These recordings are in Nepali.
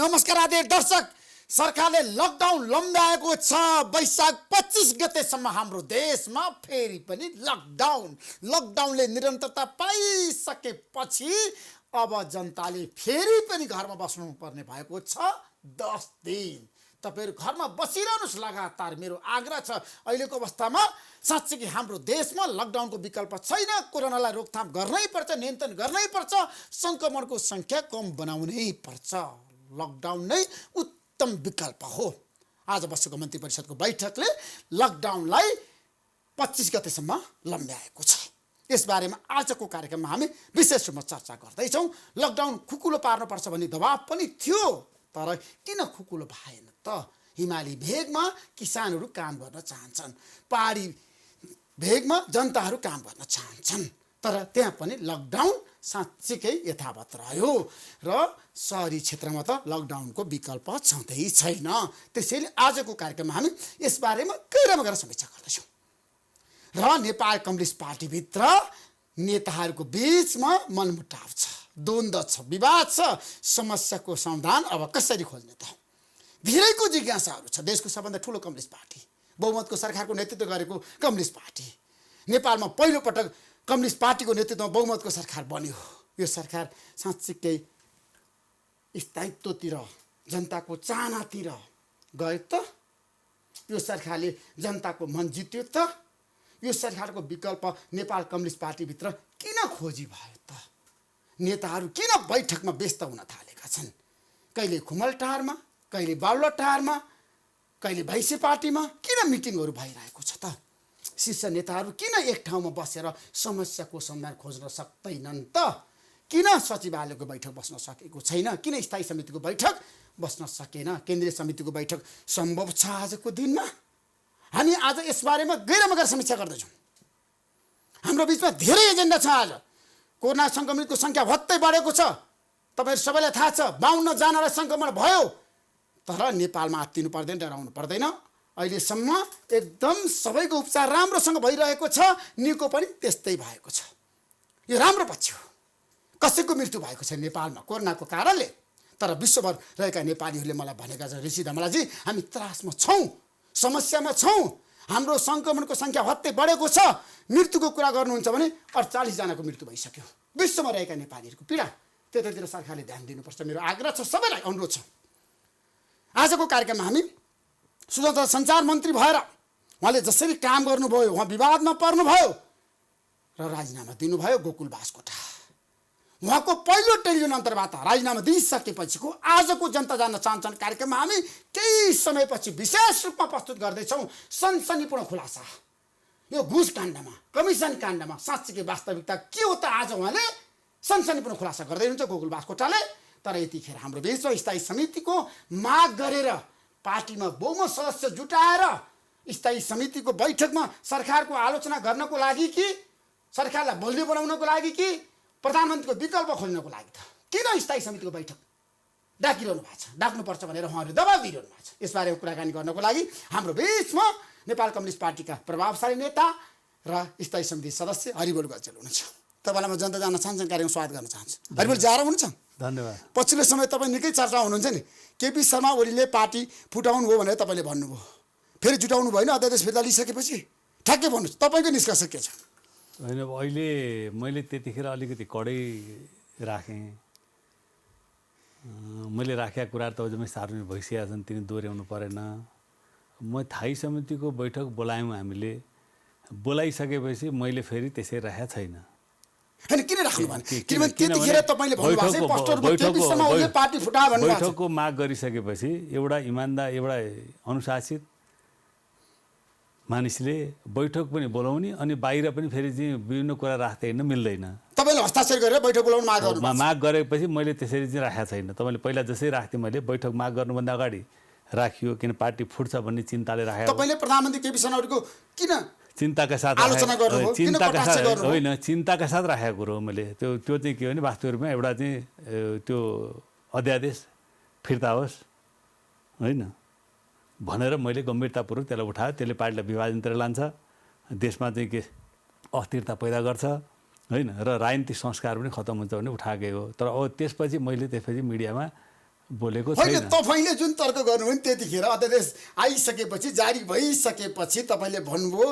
नमस्कार आदरणीय दर्शक, सरकारले लकडाउन लम्ब्याएको छ। वैशाख 25 गतेसम्म हाम्रो देशमा फेरि पनि लकडाउनले निरन्तरता पाइसकेपछि अब जनताले फेरि पनि घरमा बस्नुपर्ने भएको छ। 10 दिन तपाईहरु घरमा बसिरहनुस् लगातार, मेरो आग्रह छ। अहिलेको अवस्थामा साँच्चै कि हाम्रो देशमा लकडाउनको विकल्प छैन। कोरोनालाई रोकथाम गर्नै पर्छ, नियन्त्रण गर्नै पर्छ, संक्रमणको संख्या कम बनाउनै पर्छ। लकडाउन नै उत्तम विकल्प हो। आज बसेको मन्त्री परिषदको बैठकले लकडाउनलाई 25 गतेसम्म लम्ब्याएको छ। यसबारेमा आजको कार्यक्रममा हामी विशेष रूपमा चर्चा गर्दैछौँ। लकडाउन खुकुलो पार्नुपर्छ भन्ने दबाब पनि थियो, तर किन खुकुलो भएन त? हिमाली भेगमा किसानहरू काम गर्न चाहन्छन्, पहाडी भेगमा जनताहरू काम गर्न चाहन्छन्, तर त्यहाँ पनि लकडाउन साँच्चीकै यथावत रह्यो र सहरी क्षेत्रमा त लकडाउनको विकल्प छँदै छैन। त्यसैले आजको कार्यक्रममा हामी यसबारेमा गहिरोमा गएर समीक्षा गर्दैछौँ। र नेपाल कम्युनिस्ट पार्टीभित्र नेताहरूको बीचमा मनमुटाव छ, द्वन्द्व छ, विवाद छ। समस्याको समाधान अब कसरी खोज्ने त? धेरैको जिज्ञासाहरू छ। देशको सबभन्दा ठुलो कम्युनिस्ट पार्टी, बहुमतको सरकारको नेतृत्व गरेको कम्युनिस्ट पार्टी, नेपालमा पहिलोपटक कम्युनिस्ट पार्टीको नेतृत्वमा बहुमतको सरकार बन्यो। यो सरकार साँच्चीकै स्थायित्वतिर, जनताको चाहनातिर गयो त? यो सरकारले जनताको मन जित्यो त? यो सरकारको विकल्प नेपाल कम्युनिस्ट पार्टीभित्र किन खोजी भयो त? नेताहरू किन बैठकमा व्यस्त हुन थालेका छन्? कहिले खुमलटारमा, कहिले बालुवाटारमा, कहिले भैँसे पार्टीमा किन मिटिङहरू भइरहेको छ त? शीर्ष नेताहरू किन एक ठाउँमा बसेर समस्याको समाधान खोज्न सक्दैनन् त? किन सचिवालयको बैठक बस्न सकेको छैन? किन स्थायी समितिको बैठक बस्न सकेन? केन्द्रीय समितिको बैठक सम्भव छ आजको दिनमा? हामी आज यसबारेमा गहिरोमा गएर समीक्षा गर्दैछौँ। हाम्रो बिचमा धेरै एजेन्डा छ। आज कोरोना सङ्क्रमितको सङ्ख्या भत्तै बढेको छ। तपाईँहरू सबैलाई थाहा छ, 52 जनालाई सङ्क्रमण भयो। तर नेपालमा आत्तिनु पर्दैन, डराउनु पर्दैन। अहिलेसम्म एकदम सबैको उपचार राम्रोसँग भइरहेको छ। निको पनि त्यस्तै भएको छ। यो राम्रो पक्ष हो। कसैको मृत्यु भएको छ नेपालमा कोरोनाको कारणले। तर विश्वभर रहेका नेपालीहरूले मलाई भनेका छ, ऋषि धमलाजी हामी त्रासमा छौँ, समस्यामा छौँ, हाम्रो सङ्क्रमणको सङ्ख्या हत्तै बढेको छ। मृत्युको कुरा गर्नुहुन्छ भने 48 जनाको मृत्यु भइसक्यो। विश्वमा रहेका नेपालीहरूको पीडा, त्यतातिर सरकारले ध्यान दिनुपर्छ। मेरो आग्रह छ, सबैलाई अनुरोध छ। आजको कार्यक्रममा हामी सूचना सञ्चार मन्त्री भएर उहाँले जसरी काम गर्नुभयो, उहाँ विवादमा पर्नुभयो र राजीनामा दिनुभयो। गोकुल बास्कोटा उहाँको पहिलो टेलिभिजन अन्तर्वार्ता राजीनामा दिइसकेपछिको आजको जनता जान्न चाहन्छन् कार्यक्रममा हामी केही समयपछि विशेष रूपमा प्रस्तुत गर्दैछौँ सनसनीपूर्ण खुलासा। यो घुस काण्डमा, कमिसन काण्डमा साँच्चीकै वास्तविकता के हो त? आज उहाँले सनसनीपूर्ण खुलासा गर्दै हुनुहुन्छ गोकुल बास्कोटाले। तर यतिखेर हाम्रो बिचमा स्थायी समितिको माग गरेर पार्टीमा बहुमत सदस्य जुटाएर स्थायी समितिको बैठकमा सरकारको आलोचना गर्नको लागि कि सरकारलाई बलियो बनाउनको लागि कि प्रधानमन्त्रीको विकल्प खोज्नको लागि त किन स्थायी समितिको बैठक डाकिरहनु भएको छ? डाक्नुपर्छ भनेर उहाँहरूले दबाब दिइरहनु भएको छ। यसबारेमा कुराकानी गर्नको लागि हाम्रो बिचमा नेपाल कम्युनिस्ट पार्टीका प्रभावशाली नेता र स्थायी समिति सदस्य हरिबोल गजल हुनुहुन्छ। तपाईँलाई म जनता जान्न चाहन्छन् कार्यक्रम स्वागत गर्न चाहन्छु। हरिबोल जाएर हुनुहुन्छ? धन्यवाद। पछिल्लो समय तपाईँ निकै चर्चा हुनुहुन्छ नि। केपी शर्मा ओलीले पार्टी फुटाउनु हो भनेर तपाईँले भन्नुभयो, फेरि जुटाउनु भएन। अध्यादेश फिर्ता लिइसकेपछि ठ्याक्कै भन्नुहोस्, तपाईँको निष्कर्ष के छ? होइन, अहिले मैले त्यतिखेर अलिकति कडै राखेँ। मैले राखेका कुराहरू त जम्मै सार्वजनिक भइसकेका छन्, तिनी दोहोऱ्याउनु परेन। म स्थायी समितिको बैठक बोलायौँ, हामीले बोलाइसकेपछि मैले फेरि त्यसै राखेको छैन। हैन, किन राख्नु भएन? किनभने त्यतिखेर तपाईँले भन्नुभएको छ पोस्टरमा केपी शर्मा ओलीले पार्टी फुटायो भन्नुभएको छ। बैठकको माग गरिसकेपछि एउटा इमानदार, एउटा अनुशासित मानिसले बैठक पनि बोलाउने अनि बाहिर पनि फेरि चाहिँ विभिन्न कुरा राख्दै हिँड्न मिल्दैन। तपाईँले हस्ताक्षर गरेर बैठक बोलाउनु माग गर्नु? माग गरेपछि मैले त्यसरी चाहिँ राखेको छैन। तपाईँले पहिला जसरी राख्थेँ मैले, बैठक माग गर्नुभन्दा अगाडि राखियो, किन पार्टी फुट्छ भन्ने चिन्ताले राखेको। तपाईँले प्रधानमन्त्री केपी शर्मा ओलीको किन चिन्ताका साथ आलोचना गर्नुभयो? होइन, चिन्ताका साथ राखेको कुरो हो मैले। त्यो चाहिँ के हो भने वास्तविक रूपमा एउटा चाहिँ त्यो अध्यादेश फिर्ता होस् होइन भनेर मैले गम्भीरतापूर्वक त्यसलाई उठाएँ। त्यसले पार्टीलाई विभाजनतिर लान्छ, देशमा चाहिँ के अस्थिरता पैदा गर्छ होइन, र राजनीतिक संस्कार पनि खत्तम हुन्छ भने उठाएकै हो। तर अब त्यसपछि मैले मिडियामा बोलेको होइन छैन। तपाईँले जुन तर्क गर्नुभयो नि त्यतिखेर अध्यादेश आइसकेपछि जारी भइसकेपछि तपाईँले भन्नुभयो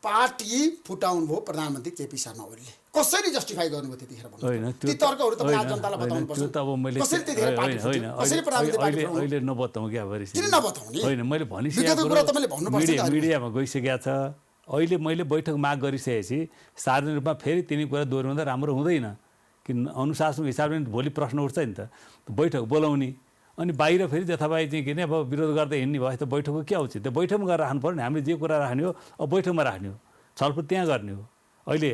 पार्टी फुटाउनु भयो प्रधानमन्त्री केपी शर्मा ओलीले। कसरी जस्टिफाई गर्नुभयो त्यतिखेर भन्नु? होइन ती तर्कहरू तपाईँ आज जनतालाई होइन, बताउनुपर्छ। त्यो त अब मैले कसरी त्यतिखेर पार्टी होइन फुट्यो? कसरी प्रधानमन्त्री पार्टी फुटाउनु? अहिले नबताउँ क्या भरि किन नबताउने? होइन मैले विगतको कुरा तपाईँले भन्नुपर्छ नि त अहिले। मिडियामा गइसकेको छ। अहिले मैले बैठक माग गरिसकेपछि सार्वजनिक रूपमा फेरि तिनी कुरा दोहोऱ्याउँदा राम्रो हुँदैन। किन अनुशासनको हिसाबले भोलि प्रश्न उठ्छ नि त। बैठक बोलाउने अनि बाहिर फेरि जथाभावी चाहिँ के अब विरोध गर्दै हिँड्ने भयो त बैठकको के आउँछ? त्यो बैठकमा गएर राख्नु पऱ्यो नि। हामीले जे कुरा राख्ने हो अब बैठकमा राख्ने हो, छलफल त्यहाँ गर्ने हो। अहिले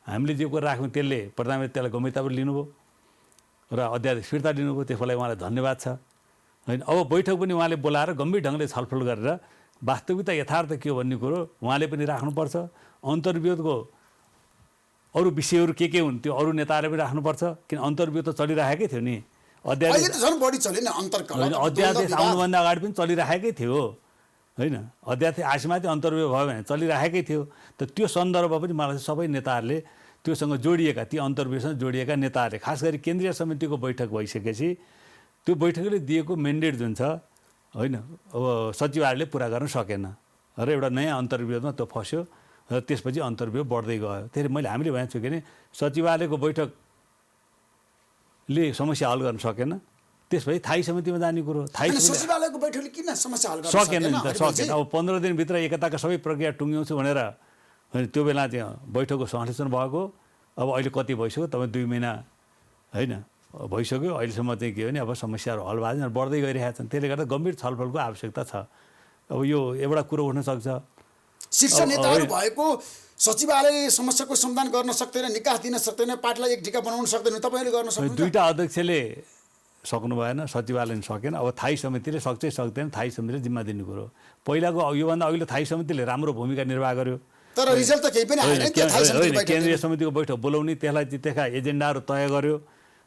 हामीले जे कुरा राख्यौँ त्यसले प्रधानमन्त्री त्यसलाई गम्भीरतापूर्वक लिनुभयो र अध्यादेश फिर्ता लिनुभयो, त्यसको लागि उहाँलाई धन्यवाद छ। होइन अब बैठक पनि उहाँले बोलाएर गम्भीर ढङ्गले छलफल गरेर वास्तविकता यथार्थ के हो भन्ने कुरो उहाँले पनि राख्नुपर्छ। अन्तर्विरोधको अरू विषयहरू के हुन् त्यो अरू नेताहरूले पनि राख्नुपर्छ। किन अन्तर्विरोध त चलिरहेकै थियो नि। अहिले त झन् बढी चल्यो नि अन्तर्कलह। अध्यादेश आउनुभन्दा अगाडि पनि चलिरहेकै थियो होइन। अध्यादेश आएपछि अन्तर्विरोध भयो भने चलिरहेकै थियो। त त्यो सन्दर्भमा पनि मलाई सबै नेताहरूले त्योसँग जोडिएका ती अन्तर्विरोधसँग जोडिएका नेताहरूले खास गरी केन्द्रीय समितिको बैठक भइसकेपछि त्यो बैठकले दिएको मेन्डेट जुन छ होइन अब सचिवालयले पुरा गर्न सकेन र एउटा नयाँ अन्तर्विरोधमा त्यो फस्यो र त्यसपछि अन्तर्विरोध बढ्दै गयो। त्यसरी हामीले भनेको छु कि सचिवालयको बैठकले समस्या हल गर्न सकेन, त्यसपछि थाई समितिमा जाने कुरो। थाई सचिवालयको बैठकले किन समस्या हल गर्न सकेन नि त? सकेन। अब 15 दिनभित्र एकताका सबै प्रक्रिया टुङ्ग्याउँछु भनेर होइन त्यो बेला चाहिँ बैठकको संश्लेषण भएको। अब अहिले कति भइसक्यो? तपाईँ 2 महिना होइन भइसक्यो। अहिलेसम्म चाहिँ के भने अब समस्याहरू हल भएको छैन, बढ्दै गइरहेका छन्। त्यसले गर्दा गम्भीर छलफलको आवश्यकता छ। अब यो एउटा कुरो उठ्न सक्छ, शीर्ष नेताहरू भएको सचिवालयले समस्याको समाधान गर्न सक्दैन, निकास दिन सक्दैन, पार्टीलाई एक ढिका बनाउन सक्दैन, तपाईँले गर्न सक्दैन। दुईटा अध्यक्षले सक्नु भएन, सचिवालयले सकेन। अब थाई समितिले सक्छै सक्दैन, थाई समितिले जिम्मा दिने कुरो। पहिलाको योभन्दा अघिल्लो थाई समितिले राम्रो भूमिका निर्वाह गर्यो। तर रिजल्ट त केही पनि आएन नि त्यो थाई समितिको बैठकले। केन्द्रीय समितिको बैठक बोलाउने, त्यसलाई चाहिँ त्यसका एजेन्डाहरू तय गर्यो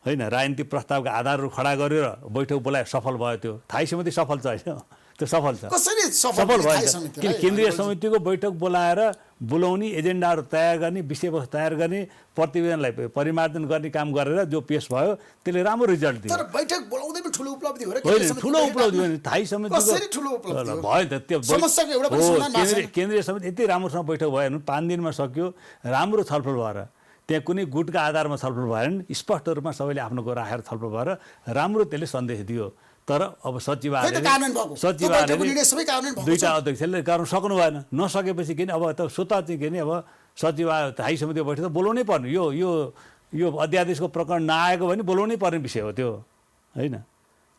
होइन, राजनीतिक प्रस्तावका आधारहरू खडा गर्यो र बैठक बोलाए सफल भयो। त्यो थाई समिति सफल छ होइन, त्यो सफल छ। कसरी सफल भयो? किन केन्द्रीय समितिको बैठक बोलाएर बोलाउने, एजेन्डाहरू तयार गर्ने, विषयवस्तु तयार गर्ने, प्रतिवेदनलाई परिमार्जन गर्ने काम गरेर जो पेश भयो त्यसले राम्रो रिजल्ट दियो। तर बैठक बोलाउँदै पनि ठुलो उपलब्धि हो र? होइन ठुलो उपलब्धि हो नि थाई समितिको। कसरी ठुलो उपलब्धि हो? भयो त त्यो समस्याको एउटा पनि समाधान भएको छैन। केन्द्रीय समिति यति राम्रोसँग बैठक भयो भने 5 दिनमा सक्यो, राम्रो छलफल भएर। त्यहाँ कुनै गुटका आधारमा छलफल भएन, स्पष्ट रूपमा सबैले आफ्नो कुरा राखेर छलफल भएर राम्रो त्यसले सन्देश दियो। तर अब सचिवालयले दुईटा अध्यक्षले गर्न सक्नु भएन। नसकेपछि किन अब त स्वतः चाहिँ के नि अब सचिवालय थाई समितिको बैठक त बोलाउनै पर्ने। यो अध्यादेशको प्रकरण नआएको भने बोलाउनै पर्ने विषय हो त्यो होइन।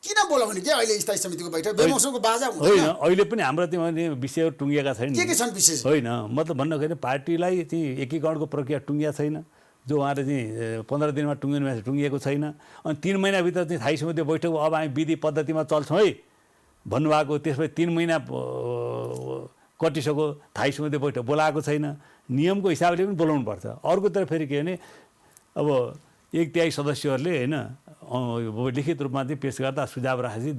किन बोलाउने के अहिले स्थायी समितिको बैठक बेमौसमको बाजा हुँदैन? होइन अहिले पनि हाम्रो त्यो विषयहरू टुङ्गिएका छैन। के छन् विषय? होइन मतलब भन्नु भने पार्टीलाई चाहिँ एकीकरणको प्रक्रिया टुङ्गिएको छैन, जो उहाँले चाहिँ 15 दिनमा टुङ्गिएको छैन। अनि 3 महिनाभित्र चाहिँ थाई समिति बैठक अब हामी विधि पद्धतिमा चल्छौँ है भन्नुभएको। त्यसपछि 3 महिना कटिसक्यो, थाई समिति बैठक बोलाएको छैन। नियमको हिसाबले पनि बोलाउनु पर्छ। अर्कोतिर फेरि के भने अब 1/3 सदस्यहरूले होइन लिखित रूपमा चाहिँ पेश गर्दा सुझाव राखेपछि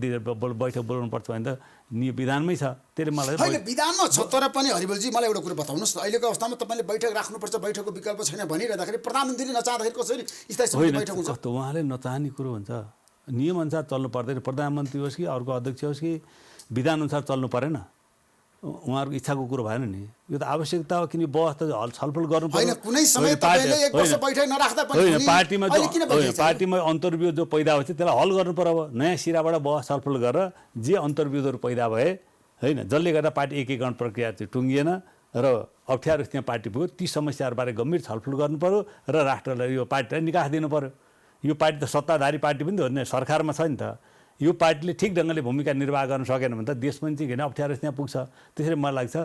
बैठक बोलाउनुपर्छ भने त विधानमै छ। त्यसले मलाई होइन विधानमा छ, तर पनि हरिबलजी मलाई एउटा कुरो बताउनुहोस्। अहिलेको अवस्थामा तपाईँले बैठक राख्नुपर्छ, बैठकको विकल्प छैन भनिरहँदाखेरि प्रधानमन्त्रीले नचाहँदाखेरि कसरी स्थायी समिति बैठक हुन्छ? कस्तो उहाँले नचाहने कुरो हुन्छ? नियमअनुसार चल्नु पर्दैन। प्रधानमन्त्री होस् कि अर्को अध्यक्ष होस् कि विधानअनुसार चल्नु परेन? उहाँहरूको इच्छाको कुरो भएन नि। यो त आवश्यकता हो, किन बहस त छलफल गर्नु पर्यो। कुनै समय तपाईँले 1 वर्ष बैठक नराख्दा पनि पार्टीमा अन्तर्विरोध जो पैदा हुन्छ त्यसलाई हल गर्नु पर्यो। अब नयाँ सिराबाट बहस छलफल गरेर जे अन्तर्विरोधहरू पैदा भए होइन, जसले गर्दा पार्टी एकीकरण प्रक्रिया चाहिँ टुङ्गिएन र अप्ठ्यारो स्थितिमा पार्टी पुग्यो, ती समस्याहरूबारे गम्भीर छलफल गर्नु पर्यो र राष्ट्रलाई यो पार्टीलाई निकास दिनु पर्यो। यो पार्टी त सत्ताधारी पार्टी पनि त हो नि, सरकारमा छ नि त। यो पार्टीले ठिक ढङ्गले भूमिका निर्वाह गर्न सकेन भने त देश पनि चाहिँ किन अप्ठ्यारो स्थितिमा पुग्छ। त्यसरी मलाई लाग्छ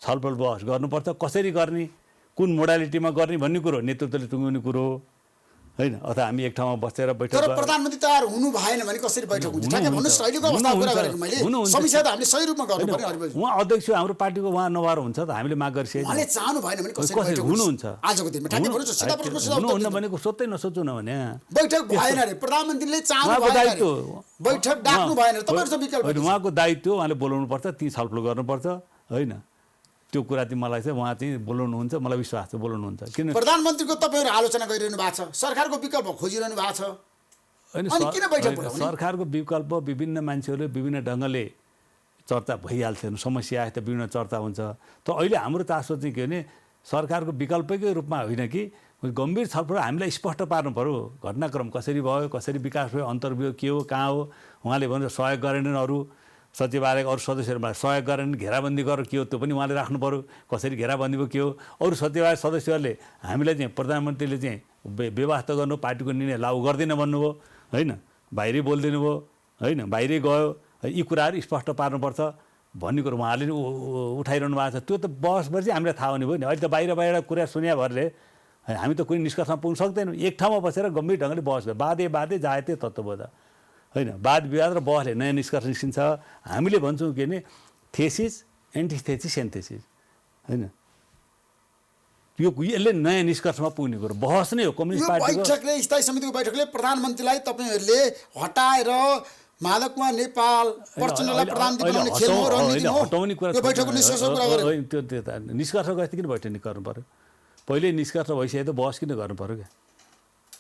छलफल बहस गर्नुपर्छ। कसरी गर्ने, कुन मोडालिटीमा गर्ने भन्ने कुरो नेतृत्वले टुङ्ग्याउने कुरो हो होइन। अथवा हामी एक ठाउँमा बसेर बैठक तर प्रधानमन्त्री तयार हुनु भएन भने कसरी बैठक हुन्छ? ठ्याक्कै भन्नुहोस्। अहिलेको अवस्थाको कुरा गरेको मैले समस्या त हामीले सही रूपमा गर्नु पर्यो हरिबलजी। उहाँ अध्यक्ष हाम्रो पार्टीको उहाँ नभएर हुन्छ त? हामीले माग गरिसकेको उहाँले चाहनु भएन भने कसरी बैठक हुनुहुन्छ? आजको दिनमा ठ्याक्कै भन्नुहोस्। सीधा प्रश्न सीधा उत्तर हुनुहुन्न भनेको सोच्दै नसोच्नु न भने बैठक भएन रे, प्रधानमन्त्रीले चाहनु भएन, बैठक डाक्नु भएन, तपाईहरुको विकल्प उहाँको दायित्व, उहाँले बोलाउनु पर्छ, ती छलफल गर्नुपर्छ होइन। त्यो कुरा चाहिँ मलाई चाहिँ उहाँ चाहिँ बोलाउनुहुन्छ, मलाई विश्वास छ बोलाउनुहुन्छ। किन प्रधानमन्त्रीको तपाईहरु आलोचना गरिरहनु भएको छ, सरकारको विकल्प खोजिरहनु भएको छ? होइन अनि किन बैठक बोलाउने? सरकारको विकल्प विभिन्न मान्छेहरूले विभिन्न ढङ्गले चर्चा भइहाल्छन्, समस्या आए त विभिन्न चर्चा हुन्छ। तर अहिले हाम्रो चासो चाहिँ के भने सरकारको विकल्पकै रूपमा होइन कि गम्भीर छलफल हामीलाई स्पष्ट पार्नु पऱ्यो। घटनाक्रम कसरी भयो, कसरी विकास भयो, अन्तर्व्यूह के हो, कहाँ हो, उहाँले भन्छ सहयोग गरेनन्, अरू सचिवालयका अरू सदस्यहरूलाई सहयोग गरेनन्, घेराबन्दी गरेर के हो त्यो पनि उहाँले राख्नु पऱ्यो, कसरी घेराबन्दी भयो के हो। अरू सचिवालय सदस्यहरूले हामीलाई चाहिँ प्रधानमन्त्रीले चाहिँ व्यवस्था गर्नु, पार्टीको निर्णय लागू गर्दैन भन्नुभयो होइन, बाहिरै बोलिदिनु भयो होइन, बाहिरै गयो। यी कुराहरू स्पष्ट पार्नुपर्छ भन्ने कुरो उहाँहरूले उठाइरहनु भएको छ। त्यो त बहसपछि हामीलाई थाहा हुने भयो नि। अहिले त बाहिर कुरा सुन्या भरले हामी त कुनै निष्कर्षमा पुग्न सक्दैनौँ। एक ठाउँमा बसेर गम्भीर ढङ्गले बहस भयो, बादे जायते तत्त्वबोध होइन, वाद विवाद र बहसले नयाँ निष्कर्ष निस्किन्छ। हामीले भन्छौँ के भने थेसिस, एन्टिथेसिस, सिन्थेसिस होइन, यो यसले नयाँ निष्कर्षमा पुग्ने कुरो बहस नै हो। कम्युनिस्ट पार्टीको बैठकले, स्थायी समितिको बैठकले प्रधानमन्त्रीलाई तपाईँहरूले हटाएर माधवकुमार नेपाल प्रचण्डलाई प्रधानमन्त्री बनाउने खेलमा रणनीति हो। हटाउने कुरा यो बैठकको निष्कर्षको कुरा गरेँ। त्यो निष्कर्ष गएपछि किन बैठक गर्नु पऱ्यो? पहिले निष्कर्ष भइसके त बहस किन गर्नु पऱ्यो क्या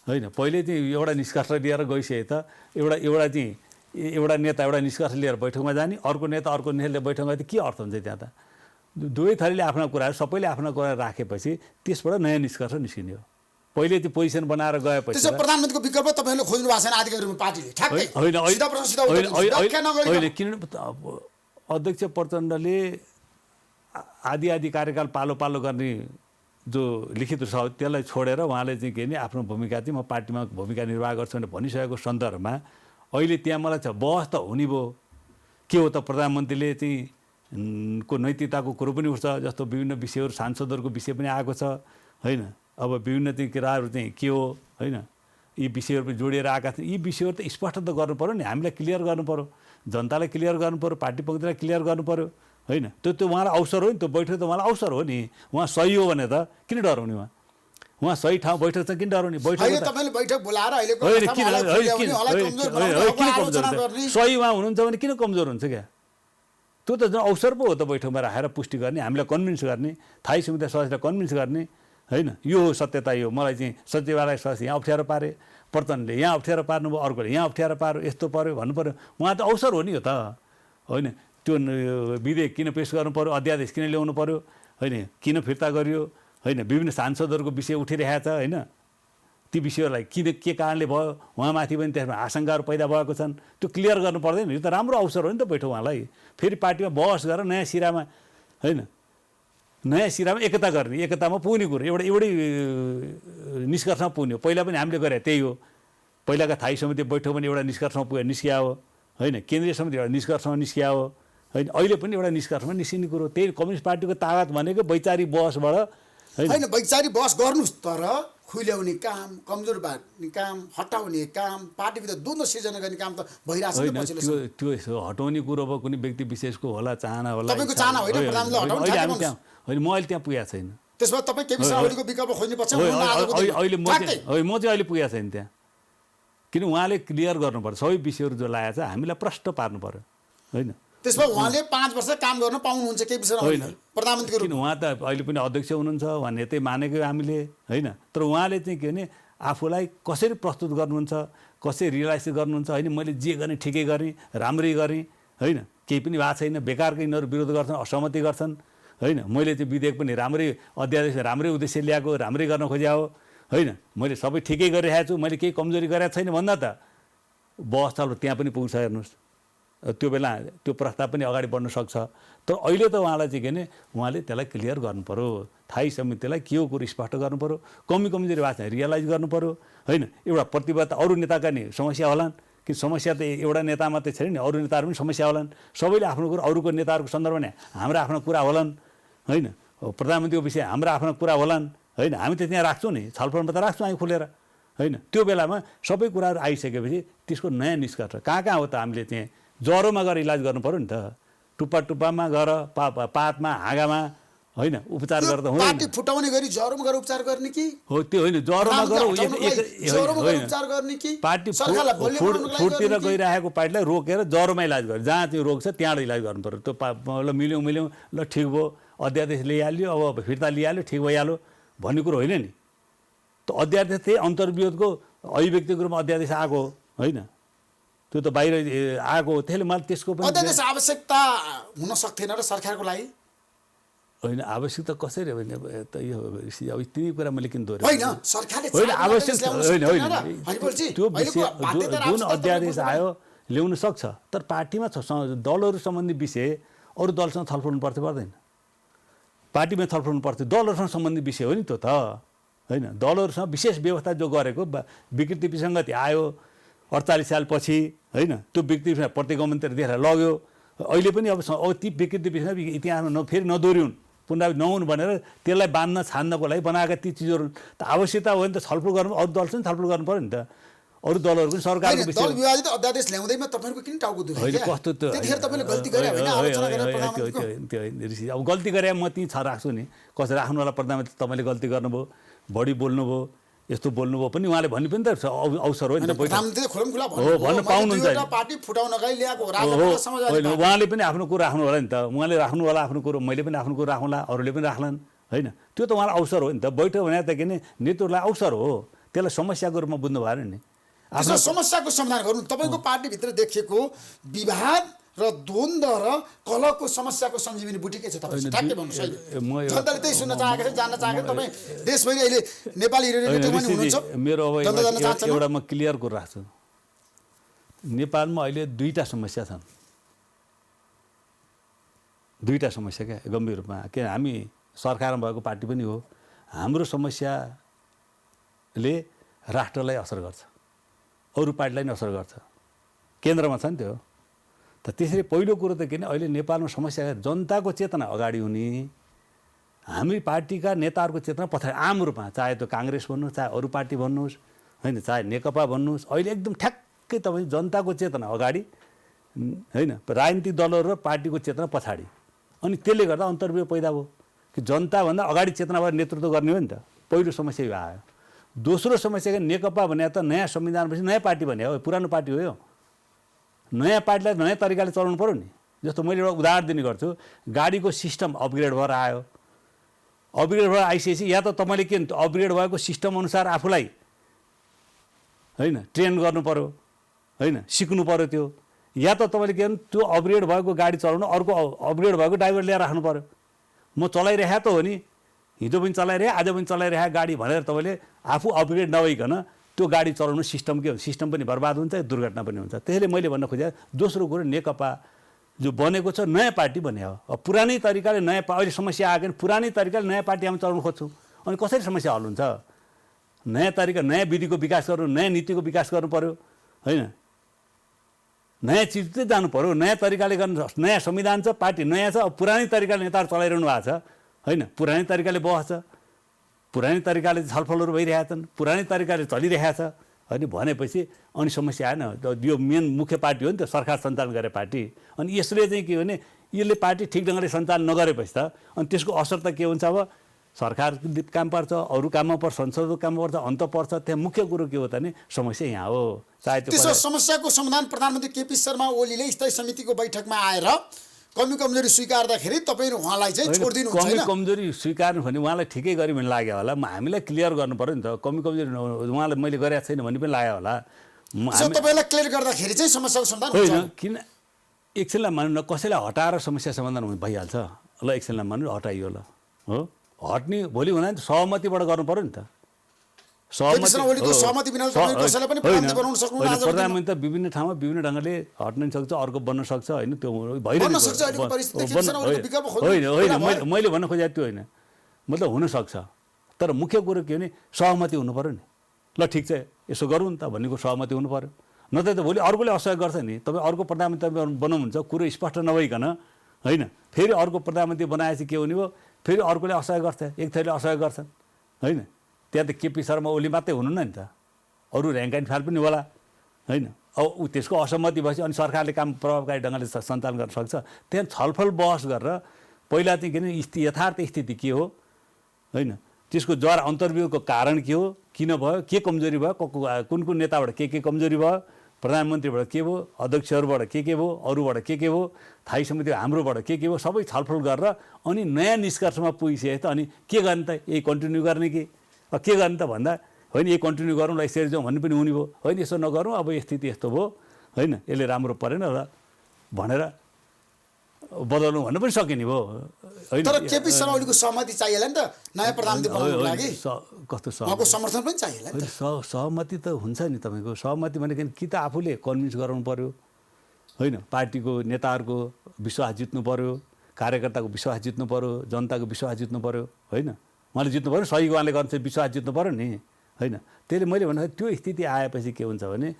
होइन? पहिले चाहिँ एउटा निष्कर्ष लिएर गइसके त एउटा नेता एउटा निष्कर्ष लिएर बैठकमा जाने, अर्को नेता अर्को नेताले बैठकमा गए त के अर्थ हुन्छ त्यहाँ त? दुवै थरीले आफ्ना कुराहरू सबैले आफ्ना कुरा राखेपछि त्यसबाट नयाँ निष्कर्ष निस्किने हो। पहिले त्यो पोजिसन बनाएर गएपछि त्यसो प्रधानमन्त्रीको विकल्प तपाईँहरूले खोज्नु भएको छैन आधिकारिक रूपमा पार्टीले ठ्याक्कै होइन किन अध्यक्ष प्रचण्डले आदि कार्यकाल पालो गर्ने जो लिखित छ त्यसलाई छोडेर उहाँले चाहिँ के भने आफ्नो भूमिका चाहिँ म पार्टीमा भूमिका निर्वाह गर्छु भनेर भनिसकेको सन्दर्भमा अहिले त्यहाँ मलाई छ बहस त हुने भयो। के हो त प्रधानमन्त्रीले चाहिँ को नैतिकताको कुरो पनि उठ्छ, जस्तो विभिन्न विषयहरू सांसदहरूको विषय पनि आएको छ होइन। अब विभिन्न चाहिँ कुराहरू चाहिँ के हो होइन, यी विषयहरू पनि जोडिएर आएका छन्। यी विषयहरू त स्पष्ट त गर्नु पऱ्यो नि, हामीलाई क्लियर गर्नु पऱ्यो, जनतालाई क्लियर गर्नु पऱ्यो, पार्टी पक्षलाई क्लियर गर्नु पऱ्यो होइन। त्यो उहाँलाई अवसर हो नि, त्यो बैठक त उहाँलाई अवसर हो नि। उहाँ सही हो भने त किन डराउने? उहाँ सही ठाउँ बैठक चाहिँ किन डराउने? बैठक बोलाएर सही उहाँ हुनुहुन्छ भने किन कमजोर हुन्छ क्या? त्यो त अवसर पो हो त बैठकमा राखेर पुष्टि गर्ने, हामीलाई कन्भिन्स गर्ने, थाई समिति सदस्यलाई कन्भिन्स गर्ने होइन। यो हो सत्यता, यो मलाई चाहिँ सचिवालय सदस्य यहाँ अप्ठ्यारो पारे, प्रचण्डले यहाँ अप्ठ्यारो पार्नुभयो, अर्कोले यहाँ अप्ठ्यारो पार्यो, यस्तो पऱ्यो भन्नु पऱ्यो। उहाँ त अवसर हो नि यो त होइन। त्यो विधेयक किन पेस गर्नु पऱ्यो, अध्यादेश किन ल्याउनु पऱ्यो होइन, किन फिर्ता गरियो होइन, विभिन्न सांसदहरूको विषय उठिरहेको छ होइन। ती विषयहरूलाई किन के कारणले भयो, उहाँमाथि पनि त्यसमा आशंकाहरू पैदा भएको छन्, त्यो क्लियर गर्नु पर्दैन। यो त राम्रो अवसर हो नि त बैठक उहाँलाई फेरि पार्टीमा बहस गरेर नयाँ सिरामा होइन, नयाँ सिरामा एकता गर्ने, एकतामा पुग्ने कुरो एउटै निष्कर्षमा पुग्ने हो। पहिला पनि हामीले गरे त्यही हो। पहिलाका थाई समिति बैठक पनि एउटा निष्कर्षमा निस्किया हो होइन, केन्द्रीय समिति एउटा निष्कर्षमा निस्किया हो होइन। अहिले पनि एउटा निष्कर्षमा निस्किने कुरो त्यही कम्युनिस्ट पार्टीको ताकत भनेको वैचारिक बहसबाट होइन। वैचारिक बहस गर्नुहोस्, तर खुल्याउने काम, कमजोर पार्ने काम, हटाउने काम, पार्टीभित्र द्वन्द्व सिर्जना गर्ने काम त भइरहेको छ। त्यो हटाउने कुरो अब कुनै व्यक्ति विशेषको होला, चाहना होला, तपाईँको चाहना होइन प्रधानमन्त्रीले हटाउनु त्यहाँ होइन। म अहिले त्यहाँ पुगेको छैन। त्यसमा तपाईँ केपी शर्मा ओलीको विकल्प खोज्नुपर्छ। अहिले म चाहिँ अहिले पुगेको छैन त्यहाँ, किन उहाँले क्लियर गर्नुपर्छ सबै विषयहरू जो लागेको छ हामीलाई प्रश्न पार्नु पर्यो होइन। त्यसमा उहाँले 5 वर्ष काम गर्न पाउनुहुन्छ केपी शर्मा ओली प्रधानमन्त्रीको रूपमा। उहाँ त अहिले पनि अध्यक्ष हुनुहुन्छ, उहाँ नेतै मानेको हामीले होइन। तर उहाँले चाहिँ के भने आफूलाई कसरी प्रस्तुत गर्नुहुन्छ, कसरी रियलाइज गर्नुहुन्छ होइन। मैले जे गर्ने ठिकै गरेँ, राम्रै गरेँ होइन, केही पनि भएको छैन, बेकारको यिनीहरू विरोध गर्छन्, असहमति गर्छन् होइन। मैले चाहिँ विधेयक पनि राम्रै अध्यादेश राम्रै उद्देश्य ल्याएको, राम्रै गर्न खोज्या हो होइन। मैले सबै ठिकै गरिरहेको छु, मैले केही कमजोरी गरेको छैन भन्दा त बहस चालु त्यहाँ पनि पुग्छ हेर्नुहोस्। त्यो बेला त्यो प्रस्ताव पनि अगाडि बढ्न सक्छ। तर अहिले त उहाँलाई चाहिँ के भने उहाँले त्यसलाई क्लियर गर्नु पऱ्यो, थाई समितिलाई के हो कुरो स्पष्ट गर्नु पऱ्यो, कमजोरी भएको छ रियलाइज गर्नु पऱ्यो होइन। एउटा प्रतिबद्धता अरू नेताका नि समस्या होलान् कि समस्या त एउटा नेता मात्रै छैन नि, अरू नेताहरू पनि समस्या होलान्। सबैले आफ्नो कुरो अरूको नेताहरूको सन्दर्भमा हाम्रा आफ्ना कुरा होलान् होइन। प्रधानमन्त्रीको विषय हाम्रा आफ्ना कुरा होलान् होइन। हामी त त्यहाँ राख्छौँ नि, छलफलमा त राख्छौँ हामी खुलेर होइन। त्यो बेलामा सबै कुराहरू आइसकेपछि त्यसको नयाँ निष्कर्ष कहाँ हो त हामीले चाहिँ ज्वरोमा गएर इलाज गर्नु पऱ्यो नि त, टुप्पामा गएर पातमा हाँगामा होइन उपचार गर्दा हुँदैन। पार्टी फुटाउने गरी ज्वरोमा गएर उपचार गर्ने कि हो त्यो होइन, ज्वरोमा गएर पार्टी फुटतिर गइरहेको पार्टीलाई रोकेर ज्वरोमा इलाज गर्यो, जहाँ चाहिँ रोग छ त्यहाँबाट इलाज गर्नु पऱ्यो। त्यो ल मिल्यौँ ल ठिक भयो, अध्यादेश ल्याइहाल्यो, अब फिर्ता लिइहाल्यो, ठिक भइहाल्यो भन्ने कुरो होइन नि। त अध्यादेश चाहिँ अन्तर्विरोधको अभिव्यक्तिको रूपमा अध्यादेश आएको होइन त्यो त बाहिर आएको हो त्यसले मलाई त्यसको पनि अध्यादेश आवश्यकता हुन सक्थेन र सरकारको लागि होइन आवश्यकता कसरी होइन त यो अब तिनै कुरा मैले किन दोहोऱ्याएँ होइन सरकारले होइन चाहेको आवश्यक अध्यादेश ल्याउन होइन सक्दैन र? भनेपछि त्यो अहिलेको विषय बाध्यता र जुन आवश्यकता अध्यादेश तपाईँको आयो ल्याउन सक्छ तर पार्टीमा दलहरू सम्बन्धी विषय अरू दलसँग छलफल हुनु पर्थ्यो पर्दैन पार्टीमा छलफल हुनु पर्थ्यो दलहरूसँग सम्बन्धित विषय हो नि त्यो त होइन दलहरूसँग विशेष व्यवस्था जो गरेको विकृति विसङ्गति आयो 48 सालपछि होइन त्यो विकृति प्रत्येक गभर्मेन्टले देखेर लग्यो अहिले पनि अब ती विकृति विसङ्गति इतिहासमा फेरि नदोहोरिउन् पुनरावृत्ति नहुन् भनेर त्यसलाई बाँध्न छान्नको लागि बनाएका ती चिजहरू त आवश्यकता हो नि त छलफल गर्नु अरू दलसँग छलफल गर्नु पऱ्यो नि त अरू दलहरू पनि सरकारको होइन, विषय दल विवादित अध्यादेश ल्याउँदैमा तपाईँहरूको किन टाउको दुखाइ होइन क्या? कस्तो त त्यतिखेर तपाईँले गल्ती गरे होइन आलोचना गरेर प्रधानमन्त्रीको त्यो ऋषि अब गल्ती गरे म ती छ राख्छु नि कसरी राख्नुवाला प्रधानमन्त्री तपाईँले गल्ती गर्नुभयो बढी बोल्नुभयो यस्तो बोल्नुभयो पनि उहाँले भन्ने पनि त अवसर हो नि त प्रधानमन्त्रीले खुलमखुला हो भन्न पाउनुहुन्छ एउटा पार्टी फुटाउनकै ल्याएको हो हो राजनीतिक समाजवादी होइन उहाँले पनि आफ्नो कुरो राख्नु होला नि त उहाँले राख्नु होला आफ्नो कुरो मैले पनि आफ्नो कुरो राखौँला अरूले पनि राख्लान् होइन त्यो त उहाँलाई अवसर हो नि त बैठक भने त के नेतृत्वलाई अवसर हो त्यसलाई समस्याको रूपमा बुझ्नु भएन नि त्यसमा समस्याको समाधान गर्नु तपाईँको पार्टीभित्र देखिएको विवाद र द्वन्द्व र कलहको समस्याको सञ्जीवनी बुटी के छ तपाईँ ठ्याक्कै भन्नुहोस् अहिले जनताले त्यही सुन्न चाहेको छ जान्न चाहेको तपाईँ देशभरि अहिले नेपाली रेडियो हुनुहुन्छ मेरो अब जनता जान्न चाहन्छ एउटा म क्लियर कुरा राख्छु नेपालमा अहिले दुईटा समस्या छन् दुईटा समस्या क्या गम्भीर रूपमा के हामी सरकारमा भएको पार्टी पनि हो हाम्रो समस्याले राष्ट्रलाई असर गर्छ अरू पार्टीलाई पनि असर गर्छ केन्द्रमा छ नि त्यो त त्यसरी पहिलो कुरो त किन अहिले नेपालमा समस्या जनताको चेतना अगाडि हुने हामी पार्टीका नेताहरूको चेतना पछाडि आम रूपमा चाहे त्यो काङ्ग्रेस भन्नुहोस् चाहे अरू पार्टी भन्नुहोस् होइन चाहे नेकपा भन्नुहोस् अहिले एकदम ठ्याक्कै तपाईँ जनताको चेतना अगाडि होइन राजनीतिक दलहरू र पार्टीको चेतना पछाडि अनि त्यसले गर्दा अन्तर्विरोध पैदा भयो कि जनताभन्दा अगाडि चेतना भएर नेतृत्व गर्ने हो नि त पहिलो समस्या यो आयो दोस्रो समस्या के नेकपा भने त नयाँ संविधानपछि नयाँ पार्टी भने हो पुरानो पार्टी हो यो नयाँ पार्टीलाई नयाँ तरिकाले चलाउनु पऱ्यो नि जस्तो मैले एउटा उदाहरण दिने गर्छु गाडीको सिस्टम अपग्रेड भएर आयो अपग्रेड भएर आइसकेपछि या त तपाईँले के अपग्रेड भएको सिस्टम अनुसार आफूलाई होइन ट्रेन गर्नु पऱ्यो होइन सिक्नु पऱ्यो त्यो या त तपाईँले के त्यो अपग्रेड भएको गाडी चलाउनु अर्को अपग्रेड भएको ड्राइभर ल्याएर राख्नु पऱ्यो म चलाइरहेको त हो नि हिजो पनि चलाइरहे आज पनि चलाइरहेको गाडी भनेर तपाईँले आफू अपग्रेड नभइकन त्यो गाडी चलाउनु सिस्टम के हुन्छ सिस्टम पनि बर्बाद हुन्छ दुर्घटना पनि हुन्छ त्यसैले मैले भन्न खोजेँ दोस्रो कुरो नेकपा जो बनेको छ नयाँ पार्टी बने हो अब पुरानै तरिकाले नयाँ अहिले समस्या आएको नि पुरानै तरिकाले नयाँ पार्टी हामी चलाउनु खोज्छौँ अनि कसरी समस्या हल हुन्छ नयाँ तरिका नयाँ विधिको विकास गर्नु नयाँ नीतिको विकास गर्नु पऱ्यो होइन नयाँ चिज चाहिँ जानु पऱ्यो नयाँ तरिकाले गर्नु नयाँ संविधान छ पार्टी नयाँ छ अब पुरानै तरिकाले नेताहरू चलाइरहनु भएको छ होइन पुरानै तरिकाले बहस छ पुरानै तरिकाले छलफलहरू भइरहेका छन् पुरानै तरिकाले चलिरहेको छ होइन भनेपछि अनि समस्या आएन यो मेन मुख्य पार्टी हो नि त सरकार सञ्चालन गरे पार्टी अनि यसले चाहिँ के भने यसले पार्टी ठिक ढङ्गले सञ्चालन नगरेपछि त अनि त्यसको असर त के हुन्छ अब सरकार काम पर्छ अरू काममा पर्छ संसदको काममा पर्छ अन्त पर्छ त्यहाँ मुख्य कुरो के हो त नि समस्या यहाँ हो चाहे त्यसो समस्याको समाधान प्रधानमन्त्री केपी शर्मा ओलीले स्थायी समितिको बैठकमा आएर कमी कमजोरी स्वीकार्दाखेरि तपाईँ उहाँलाई चाहिँ छोडिदिनु हुन्छ कमी कमजोरी स्वीकार्नु भने उहाँलाई ठिकै गरी भने लाग्यो होला हामीलाई क्लियर गर्नु पऱ्यो नि त कमी कमजोरी उहाँलाई मैले गरेको छैन भने पनि लाग्यो होला तपाईँलाई क्लियर गर्दाखेरि चाहिँ समस्याको समाधान होइन किन एकछिनलाई मान्नु न कसैलाई हटाएर समस्या समाधान भइहाल्छ ल एकछिनलाई मान्नु हटाइयो ल हो हट्ने भोलि हुँदा नि सहमतिबाट गर्नु पऱ्यो नि त प्रधानमन्त्री त विभिन्न ठाउँमा विभिन्न ढङ्गले हट्न सक्छ अर्को बन्न सक्छ होइन त्यो होइन होइन मैले भन्न खोजेको त्यो होइन मतलब हुनसक्छ तर मुख्य कुरो के भने सहमति हुनु पऱ्यो नि ल ठिक छ यसो गरौँ नि त भन्नेको सहमति हुनु पऱ्यो नत्र त भोलि अर्कोले असहयोग गर्छ नि तपाईँ अर्को प्रधानमन्त्री बनाउनुहुन्छ कुरो स्पष्ट नभइकन होइन फेरि अर्को प्रधानमन्त्री बनाएपछि के हुने हो फेरि अर्कोले असहयोग गर्छ एक थरीले असहयोग गर्छन् होइन त्यहाँ त केपी शर्मा ओली मात्रै हुनुहुन्न नि त अरू ऱ्याङ्क एन्ड फाइल पनि होला होइन अब त्यसको असहमति भएपछि अनि सरकारले काम प्रभावकारी ढङ्गले सञ्चालन गर्न सक्छ त्यहाँ छलफल बहस गरेर पहिला चाहिँ के अरे यथार्थ स्थिति के हो होइन त्यसको जरा अन्तर्वियोगको कारण के हो किन भयो के कमजोरी भयो कुन कुन नेताबाट के कमजोरी भयो प्रधानमन्त्रीबाट के भयो अध्यक्षहरूबाट के भयो अरूबाट के भयो स्थायी समिति हाम्रोबाट के भयो सबै छलफल गरेर अनि नयाँ निष्कर्षमा पुगिसके त अनि के गर्ने त यही कन्टिन्यू गर्ने कि के गर्ने त भन्दा होइन यही कन्टिन्यू गरौँ ल यसरी जाउँ भन्ने पनि हुने भयो होइन यसो नगरौँ अब स्थिति यस्तो भयो होइन यसले राम्रो परेन र भनेर बदल्नु भन्नु पनि सकिने भयो होइन तर केपी शर्मा ओलीको सहमति चाहिएला नि त नयाँ प्रधानमन्त्री बनाउनको लागि कस्तो उहाँको समर्थन पनि चाहिएला नि त सहमति त हुन्छ नि तपाईँको सहमति भनेको कि त आफूले कन्भिन्स गराउनु पर्यो होइन पार्टीको नेताहरूको विश्वास जित्नु पर्यो कार्यकर्ताको विश्वास जित्नु पर्यो जनताको विश्वास जित्नु पर्यो होइन उहाँले जित्नु पऱ्यो सही उहाँले गर्नु विश्वास जित्नु पऱ्यो नि होइन त्यसले मैले भन्दा त्यो स्थिति आएपछि के हुन्छ भने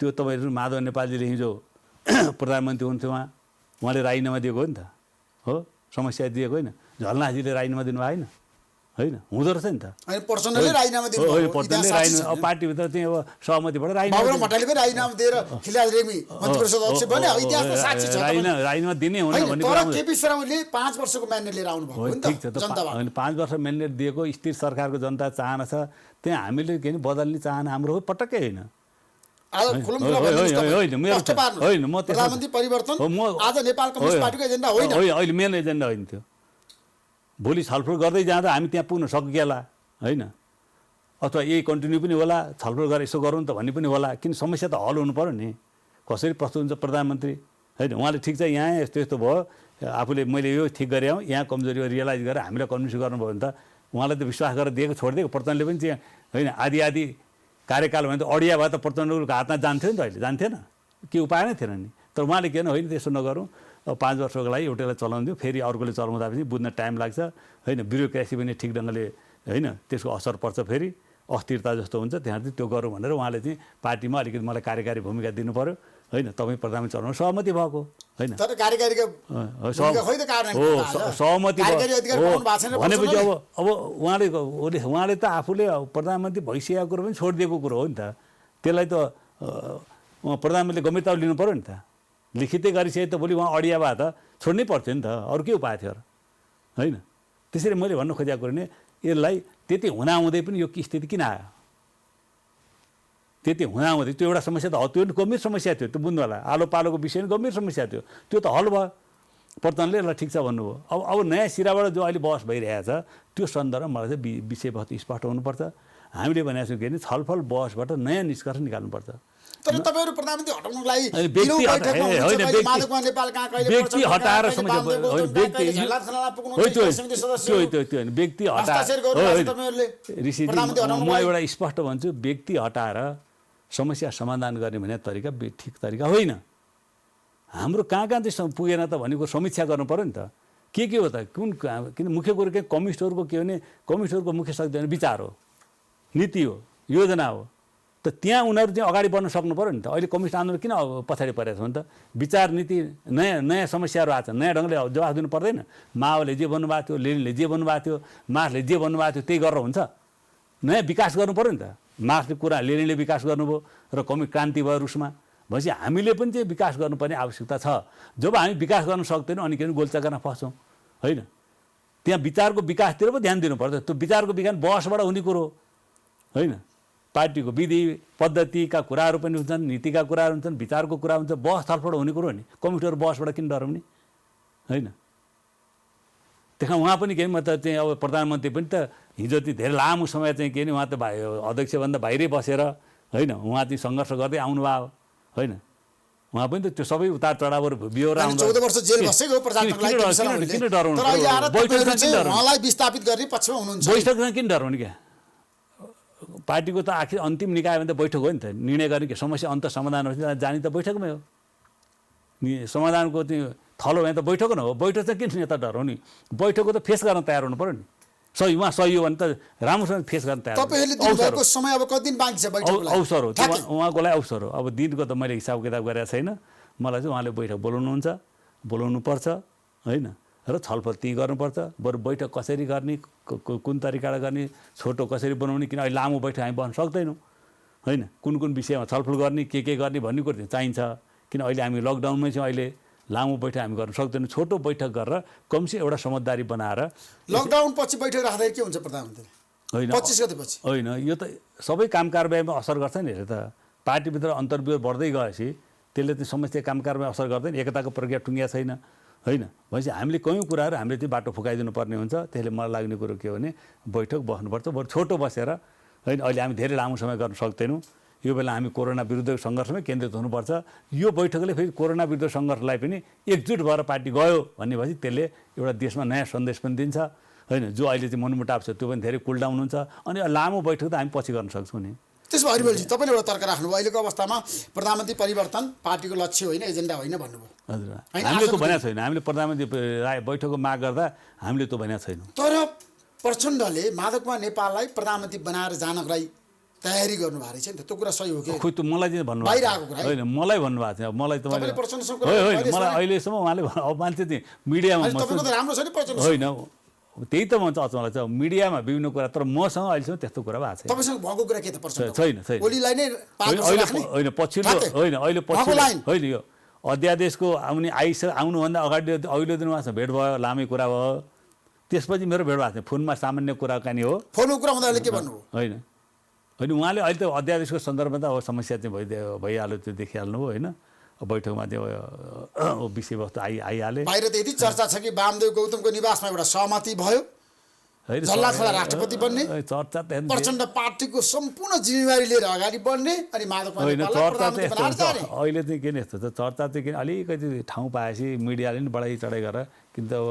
त्यो तपाईँहरू माधव नेपालजीले हिजो प्रधानमन्त्री हुन्थ्यो उहाँले राजीनामा दिएको हो नि त हो समस्या दिएको होइन झलनाथजीले राजीनामा दिनु होइन होइन हुँदो रहेछ नि त पर्सनली राजीनामा दिनुभयो अब पार्टीभित्र चाहिँ अब सहमतिबाट बाबुराम भट्टराईले पनि राजीनामा दिएर खिलराज रेग्मी मन्त्री परिषद अध्यक्ष बने इतिहासको साक्षी छ राजीनामा दिने हुने भन्ने तर केपी शर्माले 5 वर्षको म्यान्डेट लिएर आउनु भएको हो नि त जनताबाट होइन 5 वर्ष म्यान्डेट दिएको स्थिर सरकारको जनता चाहना छ त्यहाँ हामीले के बदल्ने चाहना हाम्रो हो पटक्कै होइन होइन म प्रधानमन्त्री परिवर्तन आज नेपाल कम्युनिस्ट पार्टीको एजेन्डा होइन अहिले मेन एजेन्डा होइन त्यो भोलि छलफल गर्दै जाँदा हामी त्यहाँ पुग्न सकिएला होइन अथवा यही कन्टिन्यू पनि होला छलफल गरेर यसो गरौँ त भन्ने पनि होला किन समस्या त हल हुनु पऱ्यो नि कसरी प्रस्तुत हुन्छ प्रधानमन्त्री होइन उहाँले ठिक छ यहाँ यस्तो यस्तो भयो आफूले मैले यो ठिक गरेँ यहाँ कमजोरी रियलाइज गरेर हामीलाई कन्भिन्स गर्नुभयो भने त उहाँलाई त विश्वास गरेर दिएको छोडिदिएको प्रचण्डले पनि चाहिँ होइन आदि कार्यकाल भने त अडिया भए त प्रचण्डको हातमा जान्थ्यो नि त अहिले जान्थेन के उपाय नै थिएन नि तर उहाँले के होइन त्यसो नगरौँ अब 5 वर्षको लागि एउटालाई चलाउँथ्यो फेरि अर्कोले चलाउँदाखेरि बुझ्न टाइम लाग्छ होइन ब्युरोक्रेसी पनि ठिक ढङ्गले होइन त्यसको असर पर्छ फेरि अस्थिरता जस्तो हुन्छ त्यहाँ चाहिँ त्यो गरौँ भनेर उहाँले चाहिँ पार्टीमा अलिकति मलाई कार्यकारी भूमिका दिनु पऱ्यो होइन तपाईँ प्रधानमन्त्री चलाउनु सहमति भएको होइन सहमति भनेपछि अब उहाँले त आफूले प्रधानमन्त्री भइसकेको कुरो पनि छोडिदिएको कुरो हो नि त त्यसलाई त प्रधानमन्त्रीले गम्भीरता लिनु पऱ्यो नि त लिखितै गरिसके त भोलि उहाँ अडिया भए त छोड्नै पर्थ्यो नि त अरू के उपाय थियो र होइन त्यसरी मैले भन्नु खोजेको कुरो नि यसलाई त्यति हुँदाहुँदै पनि यो स्थिति किन आयो त्यति हुँदाहुँदै त्यो एउटा समस्या त त्यो गम्भीर समस्या थियो त्यो बुझ्नु होला आलो पालोको विषय गम्भीर समस्या थियो त्यो त हल भयो प्रचण्डले यसलाई ठिक छ भन्नुभयो अब नयाँ सिराबाट जो अहिले बहस भइरहेको छ त्यो सन्दर्भमा मलाई चाहिँ विषयवस्तु स्पष्ट हुनुपर्छ हामीले भनेको छौँ के भने छलफल बहसबाट नयाँ निष्कर्ष निकाल्नुपर्छ तर तपाईहरु प्रधानमन्त्री हटाउनको लागि व्यक्ति हटाएर व्यक्ति म एउटा स्पष्ट भन्छु व्यक्ति हटाएर समस्या समाधान गर्ने भन्ने तरिका ठिक तरिका होइन हाम्रो कहाँ चाहिँ पुगेन त भनेको समीक्षा गर्नु पर्यो नि त के हो त किन मुख्य कुरो के कम्युनिस्टहरूको के भने कम्युनिस्टहरूको मुख्य शक्ति भने विचार हो नीति हो योजना हो त त्यहाँ उनीहरू चाहिँ अगाडि बढ्न सक्नु पऱ्यो नि त अहिले कम्युनिस्ट आन्दोलन किन पछाडि परेको छ भने त विचार नीति नयाँ समस्याहरू आएको छ नयाँ ढङ्गले जवाफ दिनु पर्दैन माओले जे भन्नुभएको थियो लेनिनले जे भन्नुभएको थियो मार्क्सले जे भन्नुभएको थियो त्यही गरेर हुन्छ नयाँ विकास गर्नु पऱ्यो नि त मार्क्सले कुरा लेनिनले विकास गर्नुभयो र कम्युनिस्ट क्रान्ति भयो रुसमा भनेपछि हामीले पनि चाहिँ विकास गर्नुपर्ने आवश्यकता छ जब हामी विकास गर्न सक्दैनौँ अनि के भने गोलचक्करमा फस्छौँ होइन त्यहाँ विचारको विकासतिर पो ध्यान दिनुपर्छ त्यो विचारको विकास बहसबाट हुने कुरो होइन पार्टीको विधि पद्धतिका कुराहरू पनि हुन्छन् नीतिका कुराहरू हुन्छन् विचारको कुरा हुन्छ बहस छलफल हुने कुरो हो नि कम्प्युटर बहसबाट किन डराउने होइन त्यहाँ उहाँ पनि के म त चाहिँ अब प्रधानमन्त्री पनि त हिजो चाहिँ धेरै लामो समय चाहिँ के नि उहाँ त अध्यक्षभन्दा बाहिरै बसेर होइन उहाँ चाहिँ सङ्घर्ष गर्दै आउनुभयो होइन उहाँ पनि त त्यो सबै उतार चढावहरू बिहोर 14 वर्ष जेल बसेको किन डराउनु बैठकमा किन डराउने क्या पार्टीको त आखिर अन्तिम निकाय भने त बैठक हो नि त निर्णय गर्ने के समस्या अन्त समाधान हो जाने त बैठकमै हो समाधानको त्यो थलो भने त बैठक न हो बैठक चाहिँ किन नेता डराउने बैठकको त फेस गर्न तयार हुनु पर्यो नि सही उहाँ सही हो भने त राम्रोसँग फेस गर्न तयार अवसर हो उहाँको लागि अवसर हो अब दिनको त मैले हिसाब किताब गरेको छैन मलाई चाहिँ उहाँले बैठक बोलाउनुहुन्छ बोलाउनु पर्छ होइन र छलफल त्यही गर्नुपर्छ बरु बैठक कसरी गर्ने कुन तरिकाले गर्ने छोटो कसरी बनाउने किन अहिले लामो बैठक हामी बस्न सक्दैनौँ होइन कुन विषयमा छलफल गर्ने के गर्ने भन्ने कुरो चाहिन्छ किन अहिले हामी लकडाउनमै छौँ अहिले लामो बैठक हामी गर्न सक्दैनौँ छोटो बैठक गरेर कमसे एउटा समझदारी बनाएर लकडाउन पछि बैठक राख्दाखेरि के हुन्छ प्रधानमन्त्री होइन 25 गतेपछि होइन यो त सबै काम कारबाहीमा असर गर्छ नि हेर त पार्टीभित्र अन्तर्विरोध बढ्दै गएपछि त्यसले चाहिँ समस्या काम कारबाहीमा असर गर्दैन एकताको प्रक्रिया टुङ्गिया छैन होइन भनेपछि हामीले कयौँ कुराहरू हामीले त्यो बाटो फुकाइदिनु पर्ने हुन्छ त्यसले मलाई लाग्ने कुरो के हो भने बैठक बस्नुपर्छ बरु छोटो बसेर होइन अहिले हामी धेरै लामो समय गर्न सक्दैनौँ यो बेला हामी कोरोना विरुद्ध सङ्घर्षमै केन्द्रित हुनुपर्छ यो बैठकले फेरि कोरोना विरुद्ध सङ्घर्षलाई पनि एकजुट भएर पार्टी गयो भन्नेपछि त्यसले एउटा देशमा नयाँ सन्देश पनि दिन्छ होइन जो अहिले चाहिँ मनमुटाव छ त्यो पनि धेरै कुल डाउन हुन्छ अनि लामो बैठक त हामी पछि गर्न सक्छौँ नि त्यसो भए हरिबलजी तपाईँले एउटा तर्क राख्नुभयो अहिलेको अवस्थामा प्रधानमन्त्री परिवर्तन पार्टीको लक्ष्य होइन एजेन्डा होइन भन्नुभयो हजुर हामीले त भनेको छैन हामीले प्रधानमन्त्री बैठकको माग गर्दा हामीले त भनेको छैनौँ तर प्रचण्डले माधव नेपाललाई प्रधानमन्त्री बनाएर जानको लागि तयारी गर्नुभएको रहेछ नि त त्यो कुरा सही हो कि खोइ त मलाई चाहिँ भन्नु बाहिर आएको कुरा होइन मलाई भन्नुभएको थियो मलाई त तपाईँले प्रचण्डसँग कुरा होइन गर्नु मलाई अहिलेसम्म उहाँले अब मान्छे चाहिँ मिडियामा तपाईँको त राम्रो छ नि प्रचण्ड होइन त्यही त भन्छ अचम्म छ मिडियामा विभिन्न कुरा तर मसँग अहिलेसम्म त्यस्तो कुरा भएको छैन तपाईँसँग भएको कुरा के त प्रचण्ड छैन छैन ओलीलाई नै अहिले होइन पछिल्लो होइन अहिले पछिल्लो होइन यो अध्यादेशको आउनुभन्दा अगाडि अघिल्लो दिन उहाँसँग भेट भयो लामै कुरा भयो त्यसपछि मेरो भेट भएको थियो फोनमा सामान्य कुराकानी हो फोनको कुरा हुँदा अहिले के भन्नुभयो होइन होइन उहाँले अहिले त अध्यादेशको सन्दर्भमा त अब समस्या चाहिँ भइहाल्यो त्यो देखिहाल्नु हो होइन बैठकमा त्यो विषयवस्तु आइहाले बाहिर त यति चर्चा छ कि वामदेव गौतमको निवासमा एउटा सहमति भयो झल्लाथला राष्ट्रपति बन्ने चर्चा त प्रचण्ड पार्टीको सम्पूर्ण जिम्मेवारी लिएर अगाडि बढ्ने अनि माधव होइन चर्चा चाहिँ यस्तो हुन्छ अहिले चाहिँ किन यस्तो छ चर्चा चाहिँ किन अलिकति ठाउँ पाएपछि मिडियाले पनि बढाइ चढाइ गरेर किन त अब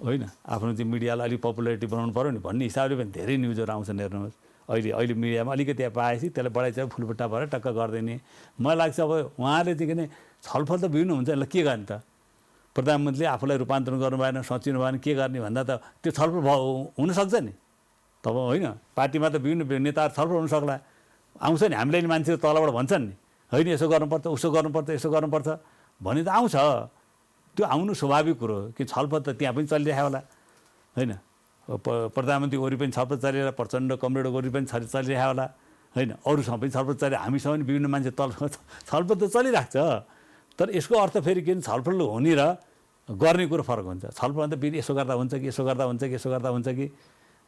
होइन आफ्नो चाहिँ मिडियालाई अलिक पपुलारिटी बनाउनु पऱ्यो नि भन्ने हिसाबले पनि धेरै न्युजहरू आउँछन् हेर्नुहोस् अहिले मिडियामा अलिकति पाएपछि त्यसलाई बढाइ चाहिँ फुलफुट्टा भएर टक्क गरिदिने मलाई लाग्छ अब उहाँले चाहिँ किन छलफल त विभिन्न हुन्छ यसलाई के गर्ने त प्रधानमन्त्रीले आफूलाई रूपान्तरण गर्नु भएन सचिनु भएन के गर्ने भन्दा त त्यो छलफल हुनसक्छ नि तब होइन पार्टीमा त विभिन्न नेताहरू छलफल हुनसक्ला आउँछ नि हामीले मान्छे तलबाट भन्छन् नि होइन यसो गर्नुपर्छ उसो गर्नुपर्छ यसो गर्नुपर्छ भने त आउँछ त्यो आउनु स्वाभाविक कुरो हो कि छलफल त त्यहाँ पनि चलिरहेको होला होइन प्रधानमन्त्री ओरी पनि छलफल चलिरहेको प्रचण्ड कमरेड ओरी पनि चलिरहेको होला होइन अरूसँग पनि छलफल चलिरहेको हामीसँग पनि विभिन्न मान्छे तल छलफल त चलिरहेको छ तर यसको अर्थ फेरि किन छलफल हुने र गर्ने कुरो फरक हुन्छ छलफलमा त फेरि यसो गर्दा हुन्छ कि यसो गर्दा हुन्छ कि यसो गर्दा हुन्छ कि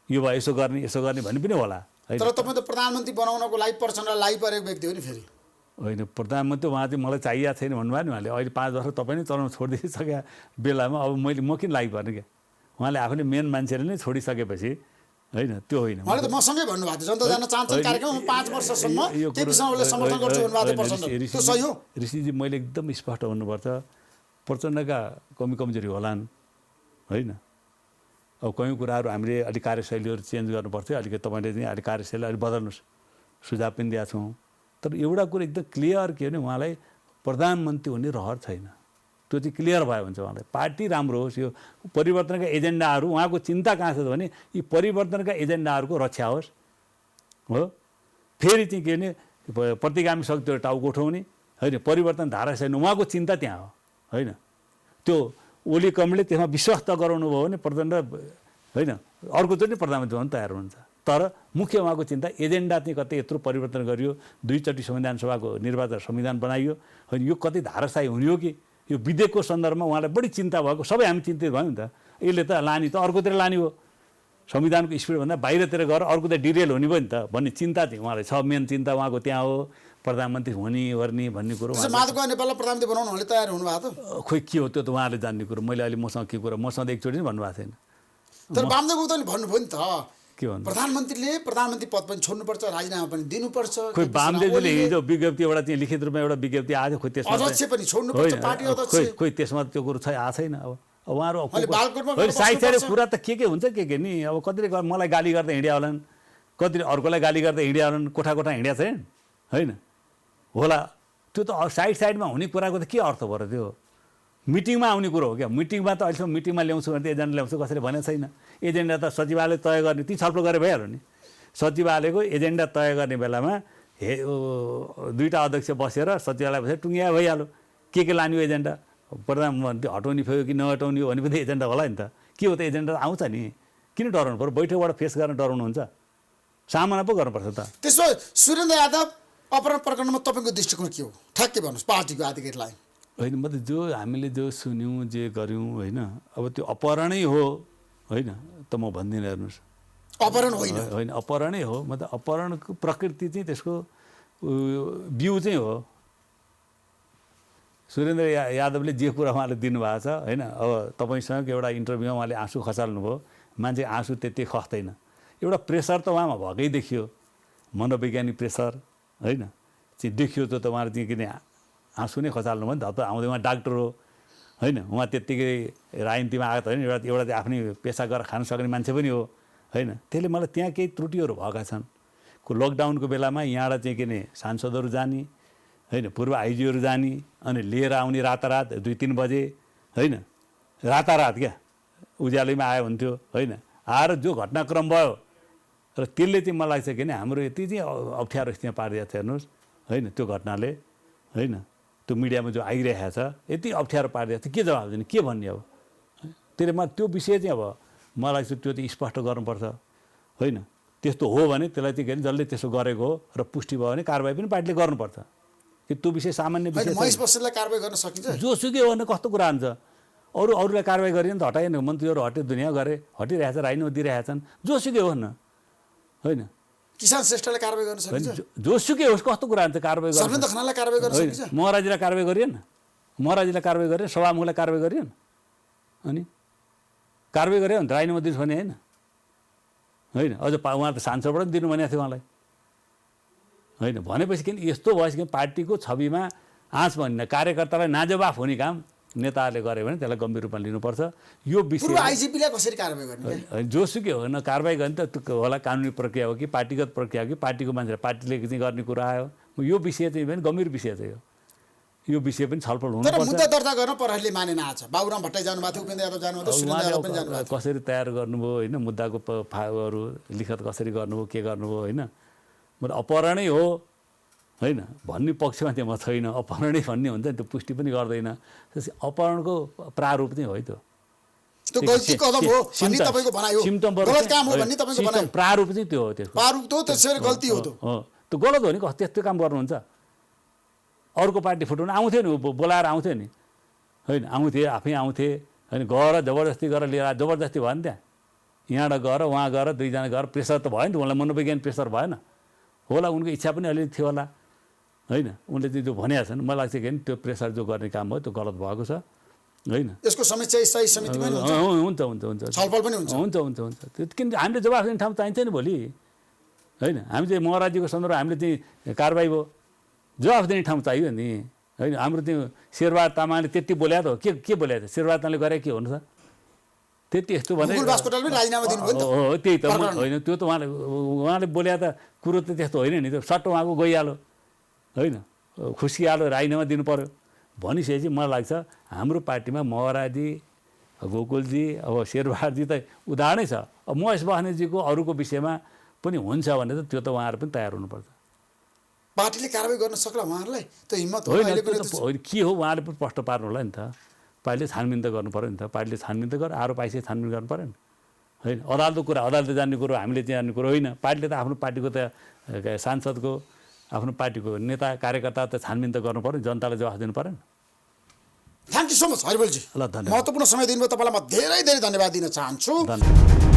यो भयो यसो गर्ने भन्ने पनि होला तर तपाईँ त प्रधानमन्त्री बनाउनको लागि प्रचण्डलाई लागिपरेको व्यक्ति हो नि फेरि होइन प्रधानमन्त्री उहाँ चाहिँ मलाई चाहिएको छैन भन्नुभयो नि उहाँले अहिले 5 वर्ष तपाईँ नै चलाउनु छोडिदिइसके बेलामा अब म किन लागिपर्ने क्या उहाँले आफूले मेन मान्छेले नै छोडिसकेपछि होइन त्यो होइन उहाँले त मसँगै भन्नुभएको थियो जनता जान चाहन्छन् कार्यक्रममा 5 वर्षसम्म केपीसँगले समर्थन गर्छु भन्नुभएको थियो प्रचण्ड त्यो सही हो ऋषिजी मैले एकदम स्पष्ट हुनुपर्छ प्रचण्डका कमजोरी होलान् होइन अब कयौँ कुराहरू हामीले अलिक कार्यशैलीहरू चेन्ज गर्नुपर्थ्यो अलिकति तपाईँले चाहिँ अलिक कार्यशैली अलिक बदल्नुहोस् सुझाव पनि दिएका छौँ तर एउटा कुरो एकदम क्लियर के भने उहाँलाई प्रधानमन्त्री हुने रहर छैन त्यो चाहिँ क्लियर भयो हुन्छ उहाँलाई पार्टी राम्रो होस् यो परिवर्तनका एजेन्डाहरू उहाँको चिन्ता कहाँ छ भने यी परिवर्तनका एजेन्डाहरूको रक्षा होस् हो फेरि चाहिँ के भने प्रतिगामी शक्तिहरू टाउको उठाउने होइन परिवर्तन धारा छैन उहाँको चिन्ता त्यहाँ हो होइन त्यो ओली कमले त्यसमा विश्वास त गराउनु भयो भने प्रचण्ड होइन अर्कोचोटि प्रधानमन्त्री हुन तयार हुन्छ तर मुख्य उहाँको चिन्ता एजेन्डा चाहिँ कतै यत्रो परिवर्तन गरियो 2 चोटि संविधान सभाको निर्वाचन संविधान बनाइयो होइन यो कतै धाराशाही हुने हो कि यो विधेयकको सन्दर्भमा उहाँलाई बढी चिन्ता भएको सबै हामी चिन्तित भयौँ नि त यसले त लाने त अर्कोतिर लाने हो संविधानको स्पिडभन्दा बाहिरतिर गएर अर्को त डिरेल हुने भयो नि त भन्ने चिन्ता चाहिँ उहाँलाई छ मेन चिन्ता उहाँको त्यहाँ हो प्रधानमन्त्री हुने गर्ने भन्ने कुरो माधव नेपाललाई प्रधानमन्त्री बनाउनु उहाँले तयार हुनुभएको त खोइ के हो त्यो त उहाँले जान्ने कुरो मैले अहिले मसँग के कुरा मसँग एकचोटि नै भन्नुभएको छैन तर वामदेव गौतमले भन्नुभयो नि त के भन्नु प्रधानमन्त्रीले प्रधानमन्त्री पद पनि छोड्नुपर्छ राजीनामा पनि दिनुपर्छ खोइ वामदेवले हिजो विज्ञप्ति एउटा चाहिँ लिखित रूपमा एउटा विज्ञप्ति आयो खोइ त्यसमा अध्यक्ष पनि छोड्नुपर्छ पार्टी अध्यक्ष खोइ त्यसमा त्यो कुरो आएको छैन अब उहाँहरू साइड कुरा त के हुन्छ के नि अब कतिले मलाई गाली गर्दा हिँड्या होलान् कतिले अर्कोलाई गाली गर्दा हिँड्या होलान् कोठा हिँड्या छैन होइन होला त्यो त साइडमा हुने कुराको त के अर्थ भयो त्यो मिटिङमा आउने कुरो हो क्या मिटिङमा त अहिलेसम्म मिटिङमा ल्याउँछु भने त एजेन्डा ल्याउँछु कसैले भनेको छैन एजेन्डा त सचिवालय तय गर्ने ती छलफल गरेर भइहाल्यो नि सचिवालयको एजेन्डा तय गर्ने बेलामा दुईवटा अध्यक्ष बसेर सचिवालय बसेर टुङ्ग्या भइहाल्यो के लाने हो एजेन्डा प्रधानमन्त्री हटाउने भयो कि नहटाउने हो भने पनि एजेन्डा होला नि त के हो त एजेन्डा आउँछ नि किन डराउनु पर्यो बैठकबाट फेस गर्न डराउनुहुन्छ सामना पो गर्नुपर्छ त त्यसो सुरेन्द्र यादव अपहरण प्रकरणमा तपाईँको दृष्टिकोण के हो ठ्याक्कै भन्नुहोस् पार्टीको अधिकारीलाई होइन म त जो हामीले जो सुन्यौँ जे गऱ्यौँ होइन अब त्यो अपहरणै हो होइन त म भन्दिनँ हेर्नुहोस् अपहरण होइन होइन अपहरणै हो म त अपहरणको प्रकृति चाहिँ त्यसको बिउ चाहिँ हो सुरेन्द्र यादवले जे कुरा उहाँले दिनुभएको छ होइन अब तपाईँसँग एउटा इन्टरभ्यूमा उहाँले आँसु खसाल्नुभयो मान्छे आँसु त्यति खस्दैन एउटा प्रेसर त उहाँमा भएकै देखियो मनोवैज्ञानिक प्रेसर होइन चाहिँ देखियो त उहाँहरू चाहिँ किन आँसु नै खसाल्नु भयो नि त आउँदै उहाँ डाक्टर हो होइन उहाँ त्यत्तिकै राजनीतिमा आएको त होइन एउटा चाहिँ आफ्नै पेसा गरेर खान सक्ने मान्छे पनि हो होइन त्यसले मलाई त्यहाँ केही त्रुटिहरू भएका छन् लकडाउनको बेलामा यहाँबाट चाहिँ के अरे सांसदहरू जाने होइन पूर्व आइजीहरू जाने अनि लिएर आउने रातारात 2-3 बजे होइन रातारात क्या उज्यालोमा आयो हुन्थ्यो होइन आएर जो घटनाक्रम भयो र त्यसले चाहिँ मलाई लाग्छ कि हाम्रो यति चाहिँ अप्ठ्यारो स्थितिमा पारिदिएको छ हेर्नुहोस् होइन त्यो घटनाले होइन त्यो मिडियामा जो आइरहेको छ यति अप्ठ्यारो पारिदिएको छ के जवाब दिने के भन्ने अब त्यसले त्यो विषय चाहिँ अब मलाई चाहिँ त्यो चाहिँ स्पष्ट गर्नुपर्छ होइन त्यस्तो हो भने त्यसलाई चाहिँ के अरे जसले त्यसो गरेको हो र पुष्टि भयो भने कारबाही पनि पार्टीले गर्नुपर्छ कि त्यो विषय सामान्य विषय महेश बस्नेतलाई कारबाही गर्न सकिन्छ जोसुकै हो भने कस्तो कुरा हुन्छ अरूलाई कारबाही गरियो नि त हटाएन मन्त्रीहरू हट्यो दुनियाँ गरे हटिरहेछ राजीनामा दिइरहेका छन् जोसुकै हो न होइन किसान श्रेष्ठलाई कारबाही गर्न सकिन्छ जोसुकै होस् कस्तो कुरा हुन्छ कारबाही गर्न सर्वेन्द्र खनाललाई कारबाही गर्न सकिन्छ महराजीलाई कारबाही गरिएन महराजीलाई कारबाही गरिएन सभामुखलाई कारबाही गरिएन अनि कारबाही गऱ्यो भने राजीनामा दिनुहोस् भने होइन होइन अझ उहाँ त सांसदबाट पनि दिनु भनेको थियो उहाँलाई होइन भनेपछि किन यस्तो भएपछि किन पार्टीको छविमा आँच बनिने कार्यकर्तालाई नाजवाफ हुने काम नेताहरूले गर्यो भने त्यसलाई गम्भीर रूपमा लिनुपर्छ यो विषय पूर्व आइजिपीलाई कसरी कारबाही गर्ने जोसुकै हो न कारबाही गर्ने त होला कानुनी प्रक्रिया हो कि पार्टीगत प्रक्रिया हो कि पार्टीको मान्छे पार्टीले चाहिँ गर्ने कुरा आयो यो विषय चाहिँ पनि गम्भीर विषय चाहिँ हो यो विषय पनि छलफल तर हुनुपर्छ मुद्दा दर्ता गर्न प्रहरीले मानेन आज बाबुराम भट्टराई जानुभएको थियो उपेन्द्र यादव जानुभएको थियो सुरेन्द्र यादव पनि जानुभएको थियो कसरी तयार गर्नुभयो होइन मुद्दाको फाइलहरू लिखत कसरी गर्नुभयो के गर्नुभयो होइन मतलब अपहरणै हो होइन भन्ने पक्षमा चाहिँ म छैन अपहरणै भन्ने हुन्छ नि त्यो पुष्टि पनि गर्दैन अपहरणको प्रारूप चाहिँ हो त्यो त्यो गल्ती कदम हो भन्ने तपाईको भनाइ हो गलत काम हो भन्ने तपाईको भनाइ प्रारूप चाहिँ त्यो हो त्यो प्रारूप त त्यसरी गल्ती हो त्यो गलत हो नि त्यस्तो काम गर्नुहुन्छ अर्को पार्टी फुटाउनु आउँथ्यो नि बोलाएर आउँथ्यो नि होइन आउँथे आफै आउँथे होइन गएर जबरजस्ती गरेर लिएर जबरजस्ती भयो नि त्यहाँ यहाँबाट गएर उहाँ गएर दुईजना गएर प्रेसर त भयो नि त उनलाई मनोवैज्ञानिक प्रेसर भएन होला उनको इच्छा पनि अलिअलि थियो होला होइन उनले चाहिँ जो भनेका छन् मलाई लाग्छ कि त्यो प्रेसर जो गर्ने काम हो त्यो गलत भएको छ होइन यसको समीक्षा स्थायी समितिमा हुन्छ हुन्छ हुन्छ छलफल पनि हुन्छ हुन्छ हुन्छ हुन्छ त्यो किन हामीले जवाफ दिने ठाउँ चाहिन्छ नि भोलि होइन हामी चाहिँ महराजीको सन्दर्भ हामीले चाहिँ कारबाही भयो जवाफ दिने ठाउँ चाहियो नि होइन हाम्रो त्यो शेरबहादुर तामाङले त्यति बोल्याएको त के बोल्याएको थियो शेरबहादुर तामाङले गरे के हुनु छ त्यति यस्तो भने हो त्यही त होइन त्यो त उहाँले बोल्या त कुरो त त्यस्तो होइन नि त्यो सट्ट उहाँको गइहाल्यो होइन खुसिहाल्यो राजीनामा दिनु पऱ्यो भनिसकेपछि मलाई लाग्छ हाम्रो पार्टीमा महराजी गोकुलजी अब शेरबहादुरजी त उदाहरणै छ अब महेश बस्नेतजीको अरूको विषयमा पनि हुन्छ भने त त्यो त उहाँहरू पनि तयार हुनुपर्छ पार्टीले कारबाही गर्न सक्ला उहाँहरूलाई त्यो हिम्मत होइन के हो उहाँले पनि प्रश्न पार्नु होला नि त पार्टीले छानबिन त गर्नु पऱ्यो नि त पार्टीले छानबिन त गर्यो आरोप आइसके छानबिन गर्नु पऱ्यो नि होइन अदालतको कुरा अदालतले जान्ने कुरो हामीले चाहिँ जान्ने कुरो होइन पार्टीले त आफ्नो पार्टीको त सांसदको आफ्नो पार्टीको नेता कार्यकर्ता त छानबिन त गर्नु पऱ्यो नि जनतालाई जवाफ दिनु पऱ्यो नि थ्याङ्क यू सो मच हरिबोलजी ल धन्यवाद महत्त्वपूर्ण समय दिनुभयो तपाईँलाई म धेरै धेरै धन्यवाद दिन चाहन्छु धन्यवाद